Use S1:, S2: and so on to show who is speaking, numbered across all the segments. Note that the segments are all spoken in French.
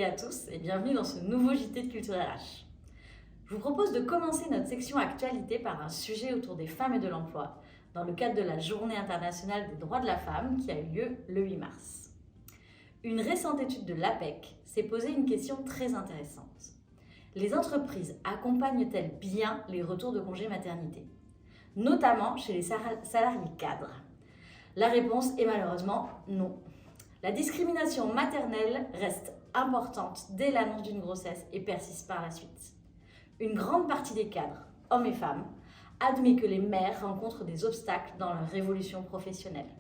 S1: et à tous et bienvenue dans ce nouveau JT de Culture RH. Je vous propose de commencer notre section actualité par un sujet autour des femmes et de l'emploi dans le cadre de la Journée internationale des droits de la femme qui a eu lieu le 8 mars. Une récente étude de l'APEC s'est posé une question très intéressante. Les entreprises accompagnent-elles bien les retours de congé maternité, notamment chez les salariés cadres? La réponse est malheureusement non. La discrimination maternelle reste importante dès l'annonce d'une grossesse et persiste par la suite. Une grande partie des cadres, hommes et femmes, admet que les mères rencontrent des obstacles dans leur évolution professionnelle.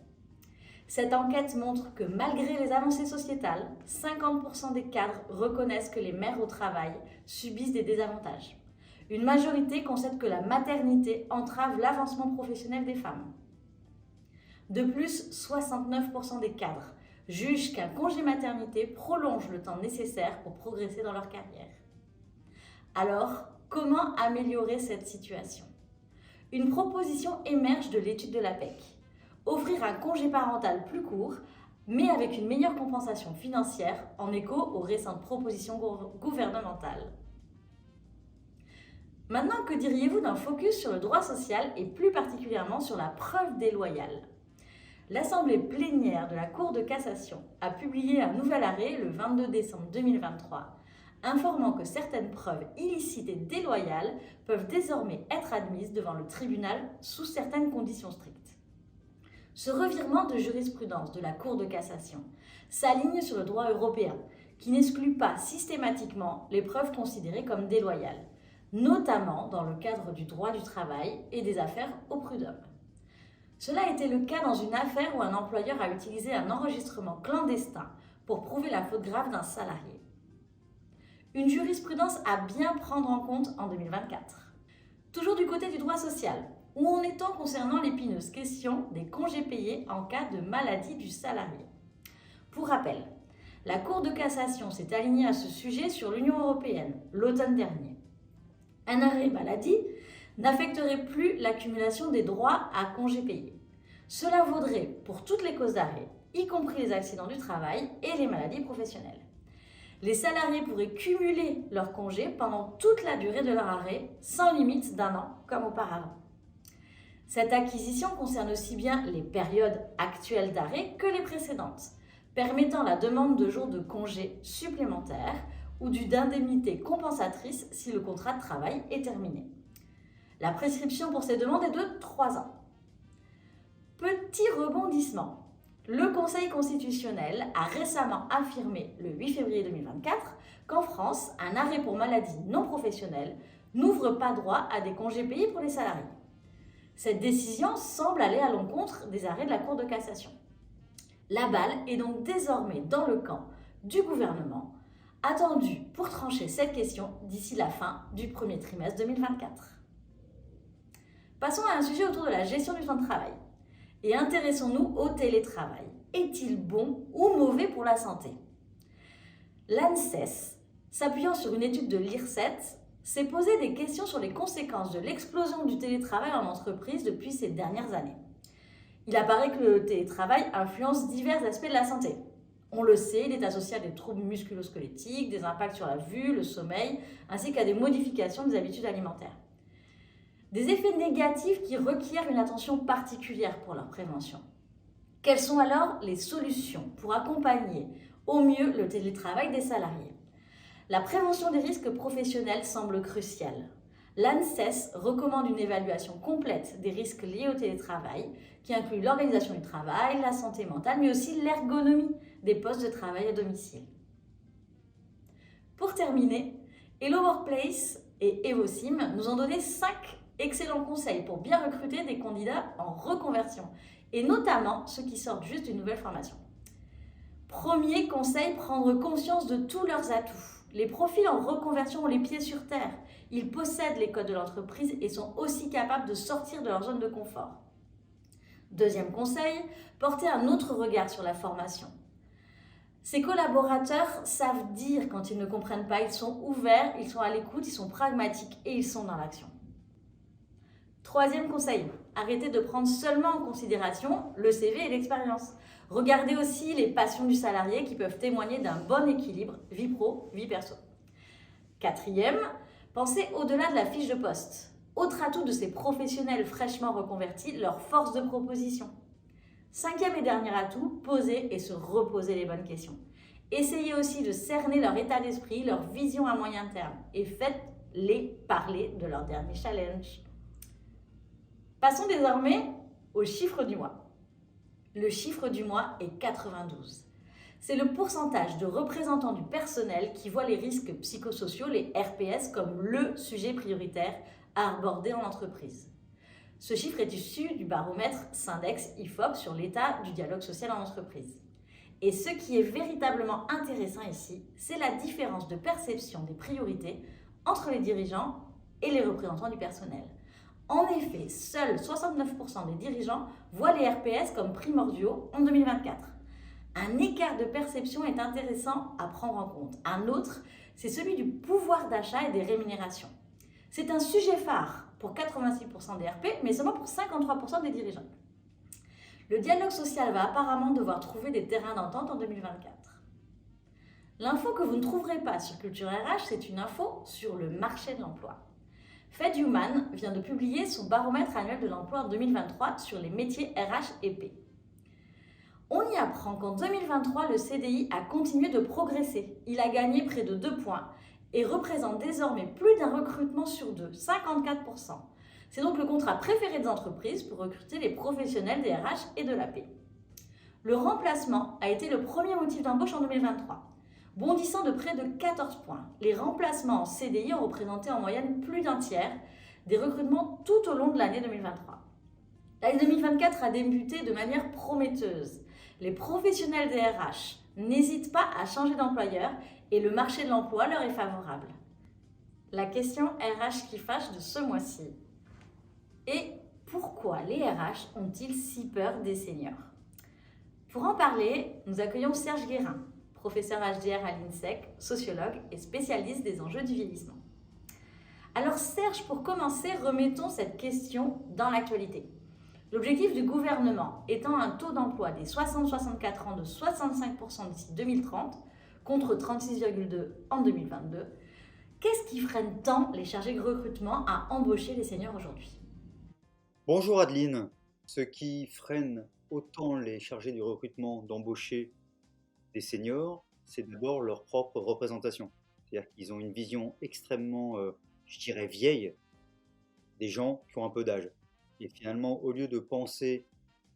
S1: Cette enquête montre que malgré les avancées sociétales, 50% des cadres reconnaissent que les mères au travail subissent des désavantages. Une majorité concède que la maternité entrave l'avancement professionnel des femmes. De plus, 69% des cadres jugent qu'un congé maternité prolonge le temps nécessaire pour progresser dans leur carrière. Alors, comment améliorer cette situation? Une proposition émerge de l'étude de l'APEC. Offrir un congé parental plus court, mais avec une meilleure compensation financière en écho aux récentes propositions gouvernementales. Maintenant, que diriez-vous d'un focus sur le droit social et plus particulièrement sur la preuve déloyale? L'Assemblée plénière de la Cour de cassation a publié un nouvel arrêt le 22 décembre 2023, informant que certaines preuves illicites et déloyales peuvent désormais être admises devant le tribunal sous certaines conditions strictes. Ce revirement de jurisprudence de la Cour de cassation s'aligne sur le droit européen, qui n'exclut pas systématiquement les preuves considérées comme déloyales, notamment dans le cadre du droit du travail et des affaires au prud'homme. Cela a été le cas dans une affaire où un employeur a utilisé un enregistrement clandestin pour prouver la faute grave d'un salarié. Une jurisprudence à bien prendre en compte en 2024. Toujours du côté du droit social, où en est-on concernant l'épineuse question des congés payés en cas de maladie du salarié? Pour rappel, la Cour de cassation s'est alignée à ce sujet sur l'Union européenne l'automne dernier. Un arrêt maladie n'affecterait plus l'accumulation des droits à congés payés. Cela vaudrait pour toutes les causes d'arrêt, y compris les accidents du travail et les maladies professionnelles. Les salariés pourraient cumuler leurs congés pendant toute la durée de leur arrêt, sans limite d'1 an, comme auparavant. Cette acquisition concerne aussi bien les périodes actuelles d'arrêt que les précédentes, permettant la demande de jours de congés supplémentaires ou d'indemnités compensatrices si le contrat de travail est terminé. La prescription pour ces demandes est de 3 ans. Petit rebondissement. Le Conseil constitutionnel a récemment affirmé, le 8 février 2024, qu'en France, un arrêt pour maladie non professionnelle n'ouvre pas droit à des congés payés pour les salariés. Cette décision semble aller à l'encontre des arrêts de la Cour de cassation. La balle est donc désormais dans le camp du gouvernement, attendu pour trancher cette question d'ici la fin du premier trimestre 2024. Passons à un sujet autour de la gestion du temps de travail. Et intéressons-nous au télétravail. Est-il bon ou mauvais pour la santé? L'ANSES, s'appuyant sur une étude de l'IRSET, s'est posé des questions sur les conséquences de l'explosion du télétravail en entreprise depuis ces dernières années. Il apparaît que le télétravail influence divers aspects de la santé. On le sait, il est associé à des troubles musculo-squelettiques, des impacts sur la vue, le sommeil, ainsi qu'à des modifications des habitudes alimentaires. Des effets négatifs qui requièrent une attention particulière pour leur prévention. Quelles sont alors les solutions pour accompagner au mieux le télétravail des salariés? La prévention des risques professionnels semble cruciale. L'ANSES recommande une évaluation complète des risques liés au télétravail, qui inclut l'organisation du travail, la santé mentale, mais aussi l'ergonomie des postes de travail à domicile. Pour terminer, Hello Workplace et Evosim nous ont donné 5 excellents conseils pour bien recruter des candidats en reconversion, et notamment ceux qui sortent juste d'une nouvelle formation. Premier conseil, prendre conscience de tous leurs atouts. Les profils en reconversion ont les pieds sur terre. Ils possèdent les codes de l'entreprise et sont aussi capables de sortir de leur zone de confort. Deuxième conseil, porter un autre regard sur la formation. Ces collaborateurs savent dire quand ils ne comprennent pas, ils sont ouverts, ils sont à l'écoute, ils sont pragmatiques et ils sont dans l'action. Troisième conseil, arrêtez de prendre seulement en considération le CV et l'expérience. Regardez aussi les passions du salarié qui peuvent témoigner d'un bon équilibre vie pro, vie perso. Quatrième, pensez au-delà de la fiche de poste. Autre atout de ces professionnels fraîchement reconvertis, leur force de proposition. Cinquième et dernier atout, posez et se reposez les bonnes questions. Essayez aussi de cerner leur état d'esprit, leur vision à moyen terme et faites-les parler de leur dernier challenge. Passons désormais au chiffre du mois. Le chiffre du mois est 92. C'est le pourcentage de représentants du personnel qui voient les risques psychosociaux, les RPS, comme le sujet prioritaire à aborder en entreprise. Ce chiffre est issu du baromètre Syndex-IFOP sur l'état du dialogue social en entreprise. Et ce qui est véritablement intéressant ici, c'est la différence de perception des priorités entre les dirigeants et les représentants du personnel. En effet, seuls 69% des dirigeants voient les RPS comme primordiaux en 2024. Un écart de perception est intéressant à prendre en compte. Un autre, c'est celui du pouvoir d'achat et des rémunérations. C'est un sujet phare pour 86% des RP, mais seulement pour 53% des dirigeants. Le dialogue social va apparemment devoir trouver des terrains d'entente en 2024. L'info que vous ne trouverez pas sur Culture RH, c'est une info sur le marché de l'emploi. FedHuman vient de publier son baromètre annuel de l'emploi en 2023 sur les métiers RH et P. On y apprend qu'en 2023, le CDI a continué de progresser. Il a gagné près de 2 points et représente désormais plus d'un recrutement sur deux, 54%. C'est donc le contrat préféré des entreprises pour recruter les professionnels des RH et de la P. Le remplacement a été le premier motif d'embauche en 2023. Bondissant de près de 14 points, les remplacements en CDI ont représenté en moyenne plus d'un tiers des recrutements tout au long de l'année 2023. L'année 2024 a débuté de manière prometteuse. Les professionnels des RH n'hésitent pas à changer d'employeur et le marché de l'emploi leur est favorable. La question RH qui fâche de ce mois-ci. Et pourquoi les RH ont-ils si peur des seniors? Pour en parler, nous accueillons Serge Guérin, professeur HDR à l'INSEC, sociologue et spécialiste des enjeux du vieillissement. Alors Serge, pour commencer, remettons cette question dans l'actualité. L'objectif du gouvernement étant un taux d'emploi des 60-64 ans de 65% d'ici 2030, contre 36,2 en 2022, qu'est-ce qui freine tant les chargés de recrutement à embaucher les seniors aujourd'hui?
S2: Bonjour Adeline. Ce qui freine autant les chargés du recrutement d'embaucher des seniors, c'est d'abord leur propre représentation. C'est-à-dire qu'ils ont une vision extrêmement, je dirais, vieille des gens qui ont un peu d'âge. Et finalement, au lieu de penser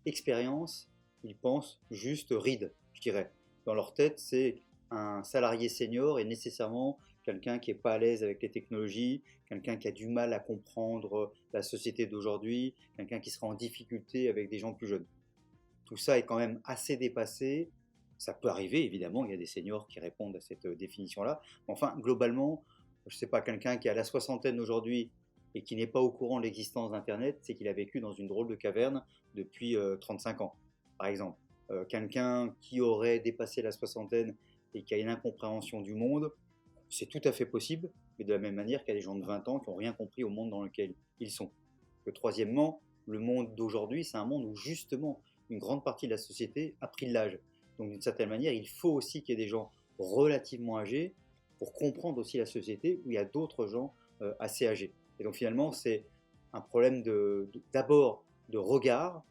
S2: expérience, ils pensent juste ride, je dirais. Dans leur tête, c'est un salarié senior et nécessairement quelqu'un qui n'est pas à l'aise avec les technologies, quelqu'un qui a du mal à comprendre la société d'aujourd'hui, quelqu'un qui sera en difficulté avec des gens plus jeunes. Tout ça est quand même assez dépassé. Ça peut arriver, évidemment, il y a des seniors qui répondent à cette définition-là. Enfin, globalement, je ne sais pas, quelqu'un qui a la soixantaine aujourd'hui et qui n'est pas au courant de l'existence d'Internet, c'est qu'il a vécu dans une drôle de caverne depuis 35 ans, par exemple. Quelqu'un qui aurait dépassé la soixantaine et qui a une incompréhension du monde, c'est tout à fait possible, mais de la même manière qu'il y a des gens de 20 ans qui n'ont rien compris au monde dans lequel ils sont. Troisièmement, le monde d'aujourd'hui, c'est un monde où justement une grande partie de la société a pris de l'âge. Donc d'une certaine manière, il faut aussi qu'il y ait des gens relativement âgés pour comprendre aussi la société où il y a d'autres gens assez âgés. Et donc finalement, c'est un problème d'abord de regard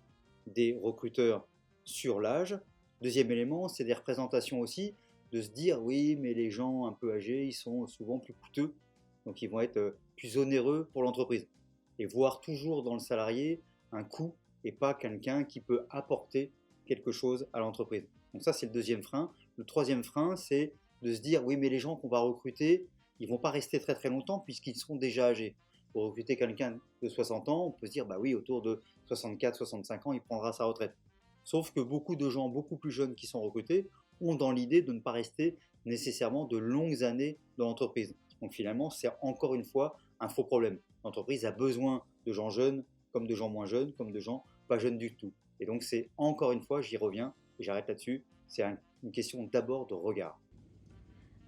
S2: des recruteurs sur l'âge. Deuxième élément, c'est des représentations aussi, de se dire oui, mais les gens un peu âgés, ils sont souvent plus coûteux, donc ils vont être plus onéreux pour l'entreprise. Et voir toujours dans le salarié un coût et pas quelqu'un qui peut apporter quelque chose à l'entreprise. Donc ça, c'est le deuxième frein. Le troisième frein, c'est de se dire, oui, mais les gens qu'on va recruter, ils ne vont pas rester très très longtemps puisqu'ils seront déjà âgés. Pour recruter quelqu'un de 60 ans, on peut se dire, bah oui, autour de 64-65 ans, il prendra sa retraite. Sauf que beaucoup de gens beaucoup plus jeunes qui sont recrutés ont dans l'idée de ne pas rester nécessairement de longues années dans l'entreprise. Donc finalement, c'est encore une fois un faux problème. L'entreprise a besoin de gens jeunes, comme de gens moins jeunes, comme de gens pas jeunes du tout. Et donc c'est encore une fois, j'y reviens, et j'arrête là-dessus, c'est une question d'abord de regard.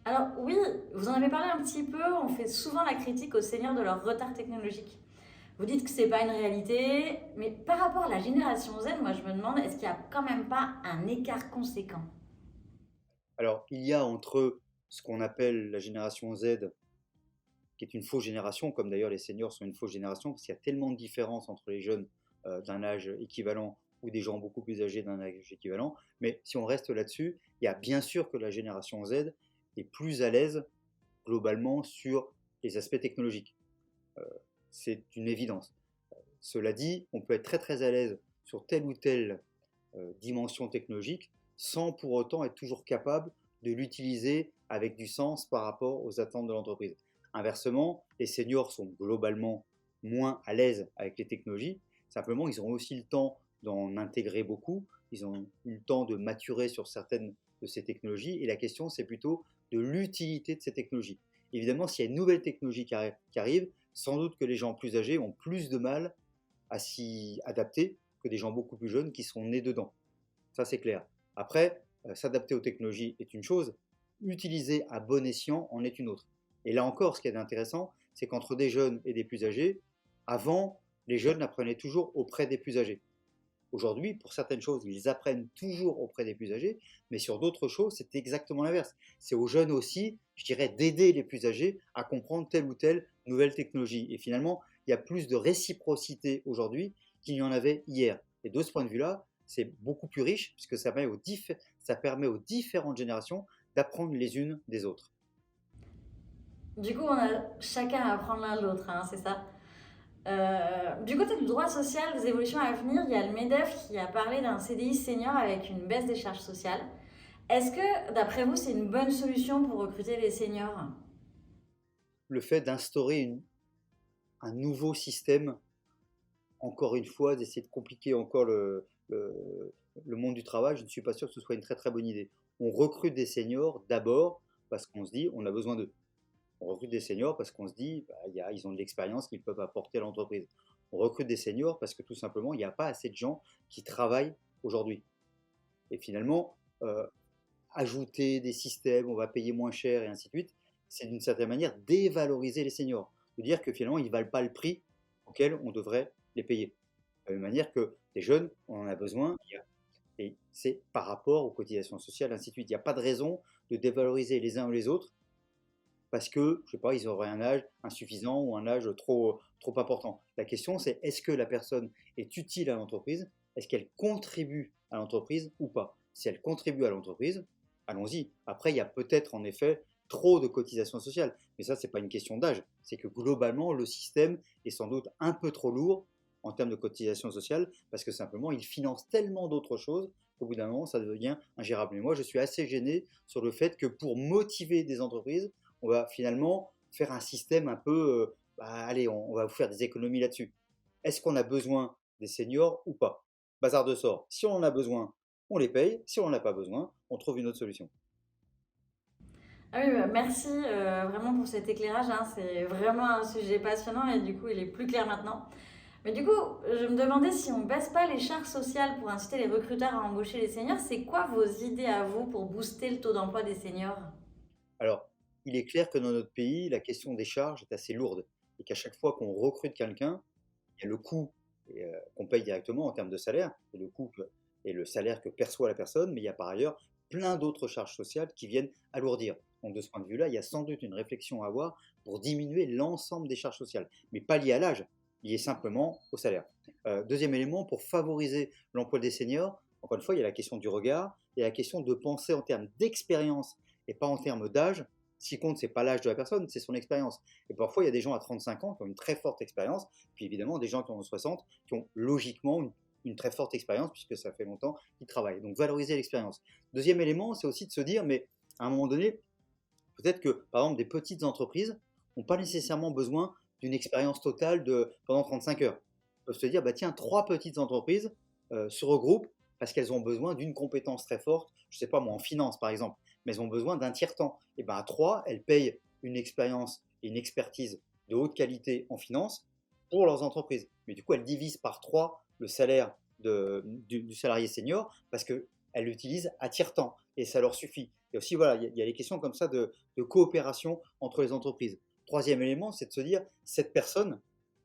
S1: Alors oui, vous en avez parlé un petit peu, on fait souvent la critique aux seniors de leur retard technologique. Vous dites que c'est pas une réalité, mais par rapport à la génération Z, moi je me demande, est-ce qu'il n'y a quand même pas un écart conséquent?
S2: Alors, il y a entre ce qu'on appelle la génération Z, qui est une fausse génération, comme d'ailleurs les seniors sont une fausse génération, parce qu'il y a tellement de différences entre les jeunes d'un âge équivalent ou des gens beaucoup plus âgés d'un âge équivalent. Mais si on reste là-dessus, il y a bien sûr que la génération Z est plus à l'aise globalement sur les aspects technologiques. Euh, c'est une évidence. Cela dit, on peut être très très à l'aise sur telle ou telle dimension technologique sans pour autant être toujours capable de l'utiliser avec du sens par rapport aux attentes de l'entreprise. Inversement, les seniors sont globalement moins à l'aise avec les technologies, simplement ils ont aussi le temps d'en intégrer beaucoup, ils ont eu le temps de maturer sur certaines de ces technologies, et la question c'est plutôt de l'utilité de ces technologies. Évidemment, s'il y a une nouvelle technologie qui arrive, sans doute que les gens plus âgés ont plus de mal à s'y adapter que des gens beaucoup plus jeunes qui sont nés dedans. Ça, c'est clair. Après, s'adapter aux technologies est une chose, utiliser à bon escient en est une autre. Et là encore, ce qui est intéressant, c'est qu'entre des jeunes et des plus âgés, avant, les jeunes apprenaient toujours auprès des plus âgés. Aujourd'hui, pour certaines choses, ils apprennent toujours auprès des plus âgés, mais sur d'autres choses, c'est exactement l'inverse. C'est aux jeunes aussi, je dirais, d'aider les plus âgés à comprendre telle ou telle nouvelle technologie. Et finalement, il y a plus de réciprocité aujourd'hui qu'il n'y en avait hier. Et de ce point de vue-là, c'est beaucoup plus riche, puisque ça permet aux différentes générations d'apprendre les unes des autres.
S1: Du coup, on a chacun à apprendre l'un de l'autre, hein, c'est ça? Du côté du droit social, des évolutions à venir, il y a le MEDEF qui a parlé d'un CDI senior avec une baisse des charges sociales. Est-ce que, d'après vous, c'est une bonne solution pour recruter les seniors?
S2: Le fait d'instaurer un nouveau système, encore une fois, d'essayer de compliquer encore le monde du travail, je ne suis pas sûr que ce soit une très très bonne idée. On recrute des seniors d'abord parce qu'on se dit on a besoin d'eux. On recrute des seniors parce qu'on se dit bah, ils ont de l'expérience qu'ils peuvent apporter à l'entreprise. On recrute des seniors parce que tout simplement il n'y a pas assez de gens qui travaillent aujourd'hui. Et finalement, ajouter des systèmes, on va payer moins cher et ainsi de suite, c'est d'une certaine manière dévaloriser les seniors. De dire que finalement ils ne valent pas le prix auquel on devrait les payer. De la même manière que les jeunes, on en a besoin, et c'est par rapport aux cotisations sociales, ainsi de suite. Il n'y a pas de raison de dévaloriser les uns ou les autres parce que, je sais pas, ils auraient un âge insuffisant ou un âge trop important. La question, c'est est-ce que la personne est utile à l'entreprise? Est-ce qu'elle contribue à l'entreprise ou pas? Si elle contribue à l'entreprise, allons-y. Après, il y a peut-être en effet trop de cotisations sociales. Mais ça, ce n'est pas une question d'âge. C'est que globalement, le système est sans doute un peu trop lourd en termes de cotisations sociales parce que simplement, il finance tellement d'autres choses qu'au bout d'un moment, ça devient ingérable. Mais moi, je suis assez gêné sur le fait que pour motiver des entreprises, on va finalement faire un système un peu, bah, allez, on va vous faire des économies là-dessus. Est-ce qu'on a besoin des seniors ou pas? Bazar de sort. Si on en a besoin, on les paye. Si on n'en a pas besoin, on trouve une autre solution.
S1: Ah oui, bah, merci vraiment pour cet éclairage, hein. C'est vraiment un sujet passionnant et du coup, il est plus clair maintenant. Mais du coup, je me demandais si on baisse pas les charges sociales pour inciter les recruteurs à embaucher les seniors, c'est quoi vos idées à vous pour booster le taux d'emploi des seniors?
S2: Alors, il est clair que dans notre pays, la question des charges est assez lourde et qu'à chaque fois qu'on recrute quelqu'un, il y a le coût qu'on paye directement en termes de salaire et et le salaire que perçoit la personne, mais il y a par ailleurs plein d'autres charges sociales qui viennent alourdir. Donc de ce point de vue-là, il y a sans doute une réflexion à avoir pour diminuer l'ensemble des charges sociales, mais pas liées à l'âge, liées simplement au salaire. Deuxième élément, pour favoriser l'emploi des seniors, encore une fois, il y a la question du regard, il y a la question de penser en termes d'expérience et pas en termes d'âge. Ce qui compte, ce n'est pas l'âge de la personne, c'est son expérience. Et parfois, il y a des gens à 35 ans qui ont une très forte expérience, puis évidemment des gens qui ont 60 qui ont logiquement une très forte expérience puisque ça fait longtemps qu'ils travaillent. Donc valoriser l'expérience. Deuxième élément, c'est aussi de se dire, mais à un moment donné, peut-être que par exemple des petites entreprises n'ont pas nécessairement besoin d'une expérience totale pendant 35 heures. Ils peuvent se dire, bah tiens, trois petites entreprises se regroupent parce qu'elles ont besoin d'une compétence très forte, je ne sais pas moi, en finance par exemple, mais elles ont besoin d'un tiers-temps. Et bien à trois, elles payent une expérience et une expertise de haute qualité en finance pour leurs entreprises. Mais du coup, elles divisent par trois le salaire du salarié senior parce qu'elles l'utilisent à tiers-temps et ça leur suffit. Et aussi, voilà, il y a les questions comme ça de coopération entre les entreprises. Troisième élément, c'est de se dire, cette personne,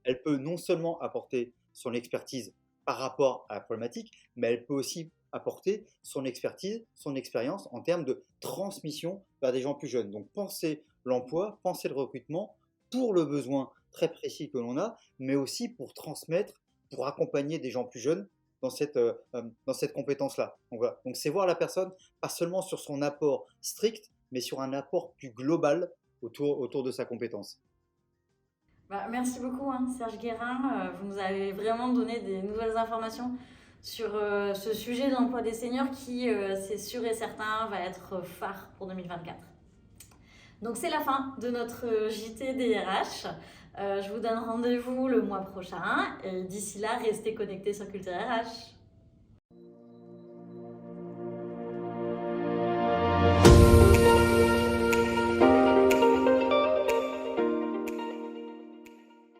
S2: Elle peut non seulement apporter son expertise par rapport à la problématique, mais elle peut aussi apporter son expertise, son expérience en termes de transmission vers des gens plus jeunes. Donc penser l'emploi, penser le recrutement pour le besoin très précis que l'on a, mais aussi pour transmettre, pour accompagner des gens plus jeunes dans cette compétence-là. Donc, voilà. Donc c'est voir la personne pas seulement sur son apport strict, mais sur un apport plus global autour de sa compétence.
S1: Bah, merci beaucoup, hein, Serge Guérin. Vous nous avez vraiment donné des nouvelles informations sur ce sujet de l'emploi des seniors qui, c'est sûr et certain, va être phare pour 2024. Donc c'est la fin de notre JT DRH. Je vous donne rendez-vous le mois prochain et d'ici là, restez connectés sur Culture RH.